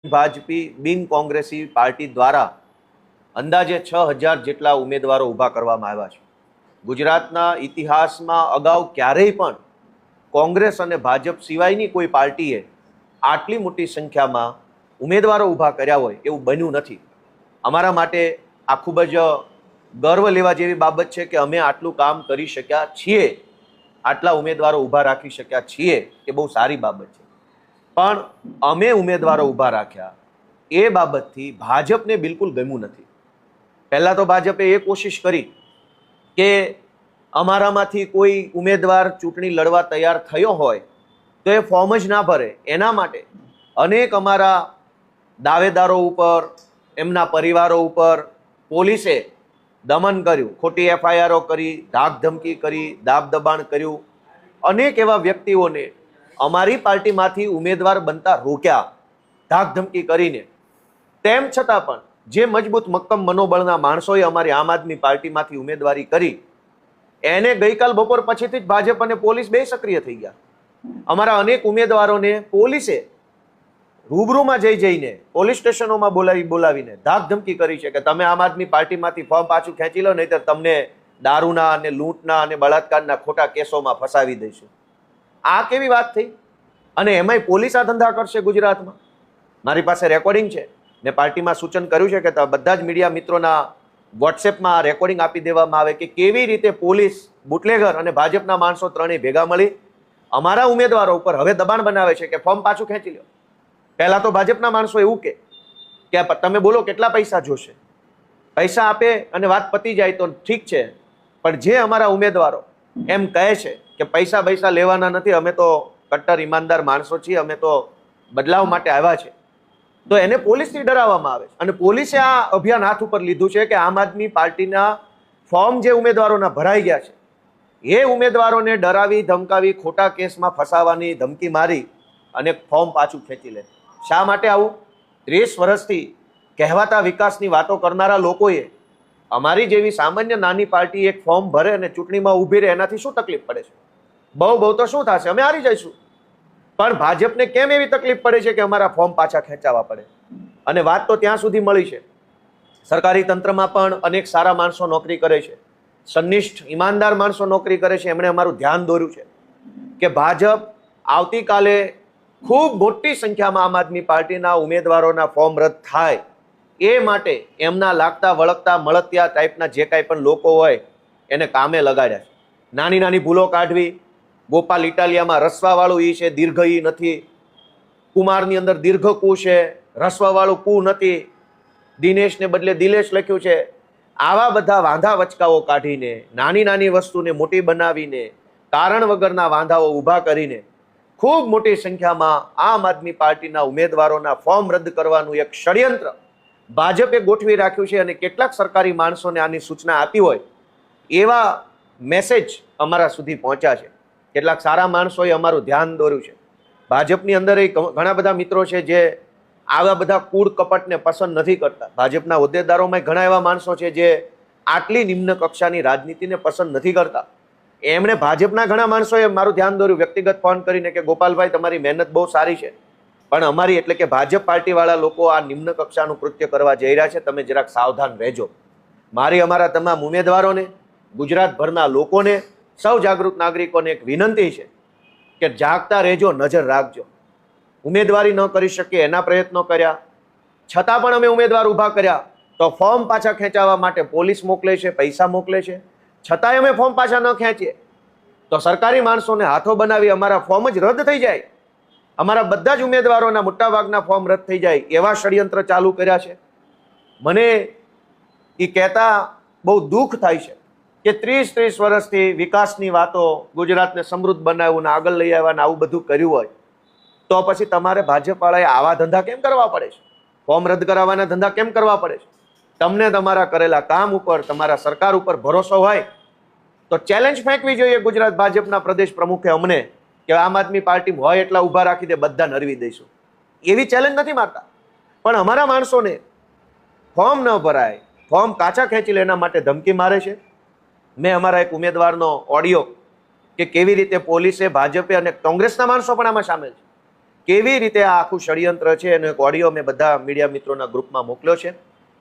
ભાજપી બિન કોંગ્રેસી પાર્ટી દ્વારા અંદાજે 6000 જેટલા ઉમેદવારો ઊભા કરવામાં આવ્યા છે। ગુજરાતના ઇતિહાસમાં અગાઉ ક્યારેય પણ કોંગ્રેસ અને ભાજપ સિવાયની કોઈ પાર્ટીએ આટલી મોટી સંખ્યામાં ઉમેદવારો ઊભા કર્યા હોય એવું બન્યું નથી। અમારા માટે આ ખૂબ જ ગર્વ લેવા જેવી બાબત છે કે અમે આટલું કામ કરી શક્યા છીએ, આટલા ઉમેદવારો ઊભા રાખી શક્યા છીએ એ બહુ સારી બાબત છે। પણ અમે ઉમેદવારો ઊભા રાખ્યા એ બાબતથી ભાજપને બિલકુલ ગમ્યું નથી। પહેલાં તો ભાજપે એ કોશિશ કરી કે અમારામાંથી કોઈ ઉમેદવાર ચૂંટણી લડવા તૈયાર થયો હોય તો એ ફોર્મ જ ના ભરે। એના માટે અનેક અમારા દાવેદારો ઉપર, એમના પરિવારો ઉપર પોલીસે દમન કર્યું, ખોટી એફઆઈઆરો કરી, ધાકધમકી કરી, દાબ દબાણ કર્યું। અનેક એવા વ્યક્તિઓને અમારી પાર્ટીમાંથી ઉમેદવાર બનતા રોક્યા ધાકધમકી કરીને। તેમ છતાં પણ જે મજબૂત મક્કમ મનોબળના માણસોએ અમારી આમ આદમી પાર્ટીમાંથી ઉમેદવારી કરી એને ગઈકાલ બપોર પછીથી જ ભાજપ અને પોલીસ બે સક્રિય થઈ ગયા। અમારા અનેક ઉમેદવારોને પોલીસે રૂબરૂમાં જઈને પોલીસ સ્ટેશનોમાં બોલાવીને ધાકધમકી કરી છે કે તમે આમ આદમી પાર્ટીમાંથી ફોર્મ પાછું ખેંચી લો, નહીંતર તમને દારૂના અને લૂંટના અને બળાત્કારના ખોટા કેસોમાં ફસાવી દઈશું। આ કેવી વાત થઈ? અને એમાંય પોલીસ આ ધંધા કરશે ગુજરાતમાં? મારી પાસે રેકોર્ડિંગ છે, મેં પાર્ટીમાં સૂચન કર્યું છે કે બધા જ મીડિયા મિત્રોના વોટ્સએપમાં રેકોર્ડિંગ આપી દેવામાં આવે કે કેવી રીતે પોલીસ, બુટલેગર અને ભાજપના માણસો ત્રણેય ભેગા મળી અમારા ઉમેદવારો ઉપર હવે દબાણ બનાવે છે કે ફોર્મ પાછું ખેંચી લો। પહેલાં તો ભાજપના માણસો એવું કે તમે બોલો કેટલા પૈસા જોશે, પૈસા આપે અને વાત પતી જાય તો ઠીક છે, પણ જે અમારા ઉમેદવારો એમ કહે છે કે પૈસા લેવાના નથી, અમે તો કટ્ટર ઈમાનદાર માણસો છીએ, અમે તો બદલાવ માટે આવ્યા છે, તો એને પોલીસથી ડરાવવામાં આવે છે। અને પોલીસે આ અભિયાન હાથ ઉપર લીધું છે કે આમ આદમી પાર્ટીના ફોર્મ જે ઉમેદવારોના ભરાઈ ગયા છે એ ઉમેદવારોને ડરાવી ધમકાવી ખોટા કેસમાં ફસાવાની ધમકી મારી અને ફોર્મ પાછું ખેંચી લે। શા માટે આવું? 30 વર્ષથી કહેવાતા વિકાસની વાતો કરનારા લોકોએ અમારી જેવી સામાન્ય નાની પાર્ટી એક ફોર્મ ભરે અને ચૂંટણીમાં ઊભી રહે એનાથી શું તકલીફ પડે છે? બહુ તો શું થશે, અમે હારી જઈશું। પણ ભાજપને કેમ એવી તકલીફ પડે છે કે અમારા ફોર્મ પાછા ખેંચાવા પડે? અને વાત તો ત્યાં સુધી મળી છે, સરકારી તંત્રમાં પણ અનેક સારા માણસો નોકરી કરે છે, સનિષ્ઠ ઈમાનદાર માણસો નોકરી કરે છે। એમણે અમારું ધ્યાન દોર્યું છે કે ભાજપ આવતીકાલે ખૂબ મોટી સંખ્યામાં આમ આદમી પાર્ટીના ઉમેદવારોના ફોર્મ રદ થાય એ માટે એમના લાગતા વળગતા મળતિયા ટાઈપના જે કાંઈ પણ લોકો હોય એને કામે લગાડ્યા છે। નાની નાની ભૂલો કાઢવી, ગોપાલ ઇટાલિયામાં રસવાવાળું ઈ છે, દીર્ઘ ઈ નથી, કુમારની અંદર દીર્ઘ કુ છે, રસવાવાળું કુ નથી, દિનેશને બદલે દિલેશ લખ્યું છે। આવા બધા વાંધા વચકાઓ કાઢીને, નાની નાની વસ્તુને મોટી બનાવીને, કારણ વગરના વાંધાઓ ઊભા કરીને ખૂબ મોટી સંખ્યામાં આમ આદમી પાર્ટીના ઉમેદવારોના ફોર્મ રદ કરવાનું એક ષડયંત્ર ભાજપે ગોઠવી રાખ્યું છે। અને કેટલાક સરકારી માણસોને આની સૂચના આપી હોય એવા મેસેજ અમારા સુધી પહોંચ્યા છે। કેટલાક સારા માણસોએ અમારું ધ્યાન દોર્યું છે। ભાજપની અંદર ઘણા બધા મિત્રો છે જે આવા બધા કૂડ કપટને પસંદ નથી કરતા। ભાજપના હોદ્દેદારોમાં ઘણા એવા માણસો છે જે આટલી નિમ્ન કક્ષાની રાજનીતિને પસંદ નથી કરતા। એમણે ભાજપના ઘણા માણસોએ મારું ધ્યાન દોર્યું, વ્યક્તિગત ફોન કરીને કે ગોપાલભાઈ તમારી મહેનત બહુ સારી છે, પણ અમારી એટલે કે ભાજપ પાર્ટીવાળા લોકો આ નિમ્ન કક્ષાનું કૃત્ય કરવા જઈ રહ્યા છે, તમે જરાક સાવધાન રહેજો। મારી અમારા તમામ ઉમેદવારોને, ગુજરાતભરના લોકોને, સૌ જાગૃત નાગરિકોને એક વિનંતી છે કે જાગતા રહેજો, નજર રાખજો। ઉમેદવારી ન કરી શકીએ એના પ્રયત્નો કર્યા છતાં પણ અમે ઉમેદવાર ઊભા કર્યા તો ફોર્મ પાછા ખેંચાવવા માટે પોલીસ મોકલે છે, પૈસા મોકલે છે, છતાંય અમે ફોર્મ પાછા ન ખેંચીએ તો સરકારી માણસોને હાથો બનાવી અમારા ફોર્મ જ રદ થઈ જાય, અમારા બધા જ ઉમેદવારોના મોટાભાગના ફોર્મ રદ થઈ જાય એવા ષડયંત્ર ચાલુ કર્યા છે। મને એ કહેતા બહુ દુઃખ થાય છે કે 30 વર્ષથી વિકાસની વાતો, ગુજરાતને સમૃદ્ધ બનાવ્યું ને આગળ લઈ આવ્યા ને આવું બધું કર્યું હોય તો પછી તમારે ભાજપવાળાએ આવા ધંધા કેમ કરવા પડે છે? ફોર્મ રદ કરાવવાના ધંધા કેમ કરવા પડે છે? તમને તમારા કરેલા કામ ઉપર, તમારા સરકાર ઉપર ભરોસો હોય તો ચેલેન્જ ફેંકવી જોઈએ ગુજરાત ભાજપના પ્રદેશ પ્રમુખે અમને કે આમ આદમી પાર્ટી હોય એટલા ઊભા રાખી દે, બધા નરવી દઈશું। એવી ચેલેન્જ નથી મારતા, પણ અમારા માણસોને ફોર્મ ન ભરાય, ફોર્મ કાચા ખેંચી લે એના માટે ધમકી મારે છે। મેં અમારા એક ઉમેદવારનો ઓડિયો કે કેવી રીતે પોલીસે, ભાજપે અને કોંગ્રેસના માણસો પણ આમાં સામેલ છે, કેવી રીતે આ આખું ષડયંત્ર છે એનો એક ઓડિયો મેં બધા મીડિયા મિત્રોના ગ્રુપમાં મોકલ્યો છે.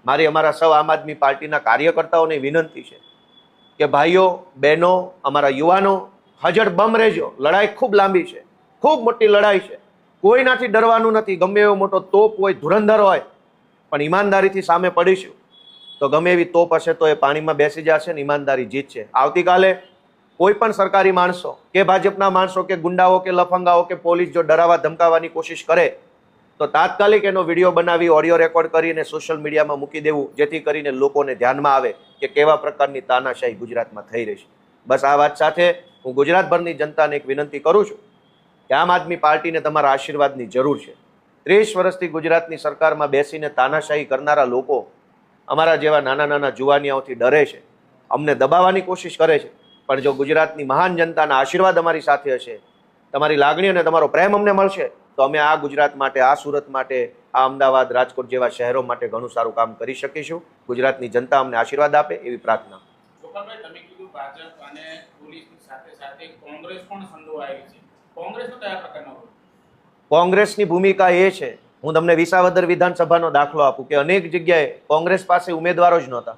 મારી અમારા સૌ આમ આદમી પાર્ટીના કાર્યકર્તાઓને વિનંતી છે કે ભાઈઓ બહેનો અમારા યુવાનો હજળ બમ રહેજો. લડાઈ ખૂબ લાંબી છે, ખૂબ મોટી લડાઈ છે. કોઈનાથી ડરવાનું નથી. ગમે એવો મોટો તોપ હોય, ધુરંધર હોય, પણ ઈમાનદારીથી સામે પડીશું તો ગમે એવી તોપ હશે તો એ પાણીમાં બેસી જશે ને ઈમાનદારી જીતશે. આવતીકાલે કોઈ પણ સરકારી માણસો કે ભાજપના માણસો કે ગુંડાઓ કે લફંગાઓ કે પોલીસ જો ડરાવવા ધમકાવવાની કોશિશ કરે તો તાત્કાલિક એનો વિડીયો બનાવી ઓડિયો રેકોર્ડ કરીને સોશિયલ મીડિયામાં મૂકી દેવું, જેથી કરીને લોકોને ધ્યાનમાં આવે કે કેવા પ્રકારની તાનાશાહી ગુજરાતમાં થઈ રહી છે. બસ આ વાત સાથે હું ગુજરાતભરની જનતાને એક વિનંતી કરું છું કે આમ આદમી પાર્ટીને તમારા આશીર્વાદની જરૂર છે. 30 વર્ષથી ગુજરાતની સરકારમાં બેસીને તાનાશાહી કરનારા લોકો અમારા જેવા નાના નાના જુવાનિયાઓથી ડરે છે, અમને દબાવવાની કોશિશ કરે છે. પણ જો ગુજરાતની મહાન જનતાના આશીર્વાદ અમારી સાથે હશે, તમારી લાગણી અને તમારો પ્રેમ અમને મળશે તો અમે આ ગુજરાત માટે, આ સુરત માટે, આ અમદાવાદ, રાજકોટ જેવા શહેરો માટે ઘણું સારું કામ કરી શકીશું. ગુજરાતની જનતા અમને આશીર્વાદ આપે એવી પ્રાર્થના. ગોપાલભાઈ, તમે કીધું ભાજપ અને પોલીસની સાથે સાથે કોંગ્રેસ પણ સંડોવાયેલી છે. કોંગ્રેસનો કયા પ્રકારનો રોલ? કોંગ્રેસની ભૂમિકા એ છે, હું તમને વિસાવદર વિધાનસભાનો દાખલો આપું કે અનેક જગ્યાએ કોંગ્રેસ પાસે ઉમેદવારો જ નહોતા,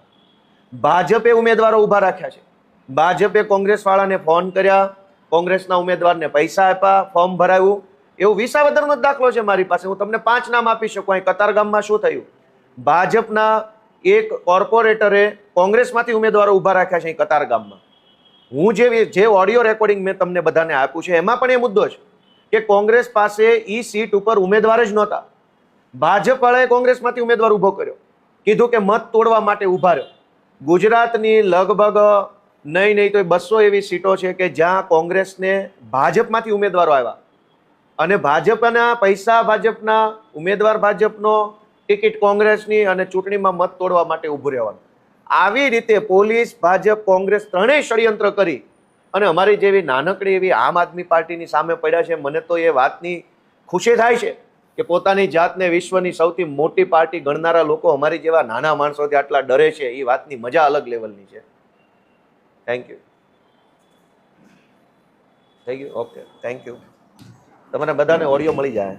ભાજપે ઉમેદવારો ઊભા રાખ્યા છે. ભાજપે કોંગ્રેસ વાળાને ફોન કર્યા, કોંગ્રેસના ઉમેદવારને પૈસા આપ્યા, ફોર્મ ભરાયું. એવું વિસાવદરનો જ દાખલો છે મારી પાસે. હું તમને 5 નામ આપી શકું. અહીં કતારગામમાં શું થયું? ભાજપના એક કોર્પોરેટરે કોંગ્રેસમાંથી ઉમેદવારો ઊભા રાખ્યા છે અહીં કતારગામમાં. હું જે ઓડિયો રેકોર્ડિંગ મેં તમને બધાને આપ્યું છે એમાં પણ એ મુદ્દો છે કે કોંગ્રેસ પાસે ઈ સીટ ઉપર ઉમેદવાર જ નહોતા. ભાજપ વાળાએ કોંગ્રેસમાંથી ઉમેદવાર ઊભો કર્યો, કીધું કે મત તોડવા માટે ઊભા રહ્યો. ગુજરાતની લગભગ નહીં તો 200 એવી સીટો છે કે જ્યાં કોંગ્રેસને ભાજપમાંથી ઉમેદવારો આવ્યા અને ભાજપના પૈસા ભાજપના, ઉમેદવાર ભાજપનો, ટિકિટ કોંગ્રેસની અને ચૂંટણીમાં મત તોડવા માટે ઊભું રહેવાનું. આવી રીતે પોલીસ, ભાજપ, કોંગ્રેસ ત્રણેય ષડયંત્ર કરી અને અમારી જેવી નાનકડી એવી આમ આદમી પાર્ટીની સામે પડ્યા છે. મને તો એ વાતની ખુશી થાય છે કે પોતાની જાતને વિશ્વની સૌથી મોટી પાર્ટી ગણનારા લોકો અમારી જેવા નાના માણસોથી આટલા ડરે છે. એ વાતની મજા અલગ લેવલની છે. Thank you. થઈ ગયું? Okay, thank you. તમને બધાને ઓડિયો મળી જાય.